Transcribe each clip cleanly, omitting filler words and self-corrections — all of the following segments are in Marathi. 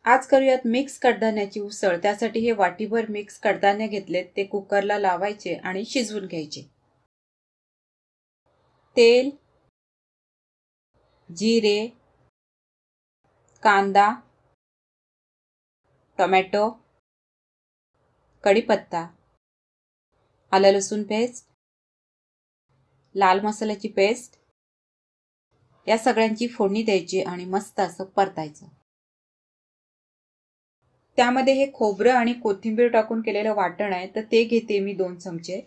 आज करूयात मिक्स कडधान्याची उसळ। त्यासाठी हे वाटीभर मिक्स कडधान्य घेतलेत, ते कुकरला लावायचे आणि शिजवून घ्यायचे। तेल, जिरे, कांदा, टोमॅटो, कढीपत्ता, आलं लसूण पेस्ट, लाल मसाल्याची पेस्ट या सगळ्यांची फोडणी द्यायची आणि मस्त असं परतायचं। त्यामध्ये हे खोबरं आणि कोथिंबीर टाकून केलेलं वाटण आहे, तर ते घेते मी 2 चमचे।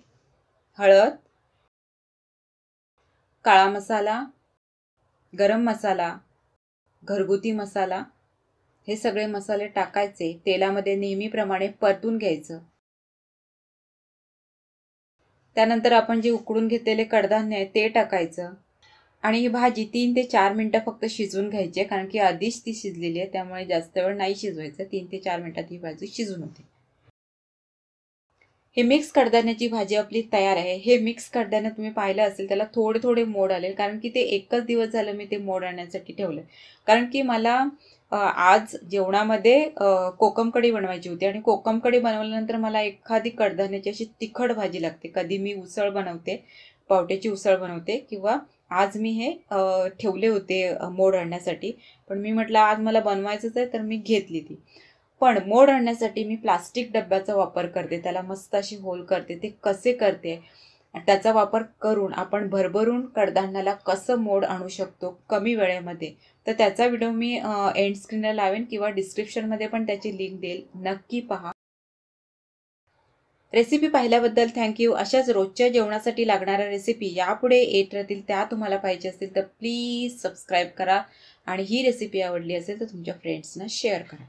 हळद, काळा मसाला, गरम मसाला, घरगुती मसाला हे सगळे मसाले टाकायचे। तेलामध्ये नेहमीप्रमाणे परतून घ्यायचं। त्यानंतर आपण जे उकडून घेतलेले कडधान्य आहे ते टाकायचं आणि ही भाजी 3 ते 4 मिनिटं फक्त शिजवून घ्यायची, कारण की आधीच ती शिजलेली आहे, त्यामुळे जास्त वेळ नाही शिजवायचं। 3 ते 4 मिनिटात ही भाजी शिजून होते। हे मिक्स कडधान्याची भाजी आपली तयार आहे। हे मिक्स कडधान्य तुम्ही पाहिलं असेल, त्याला थोडे थोडे मोड आले, कारण की ते एकच दिवस झालं मी ते मोड आणण्यासाठी ठेवलं, कारण की मला आज जेवणामध्ये कोकम कढी बनवायची होती आणि कोकम कढी बनवल्यानंतर मला एखादी कडधान्याची अशी तिखट भाजी लागते। कधी मी उसळ बनवते, पावट्याची उसळ बनवते, किंवा आज मी हे ठेवले होते मोड आणण्यासाठी, पण मी म्हटलं आज मला बनवायचंच आहे, तर मी घेतली ती। पण मोड आणण्यासाठी मी प्लास्टिक डब्याचा वापर करते, त्याला मस्त अशी होल करते। ते कसे करते, त्याचा वापर करून आपण भरभरून कडधान्याला कसं मोड आणू शकतो कमी वेळेमध्ये, तर त्याचा व्हिडिओ मी एंड स्क्रीनला लावेन किंवा डिस्क्रिप्शनमध्ये पण त्याची लिंक देईल, नक्की पहा। रेसिपी पाहिल्याबद्दल थँक्यू। अशाच रोजच्या जेवणासाठी लागणाऱ्या रेसिपी यापुढे येत राहतील, त्या तुम्हाला पाहिजे असतील तर प्लीज सबस्क्राईब करा आणि ही रेसिपी आवडली असेल तर तुमच्या फ्रेंड्सना शेअर करा।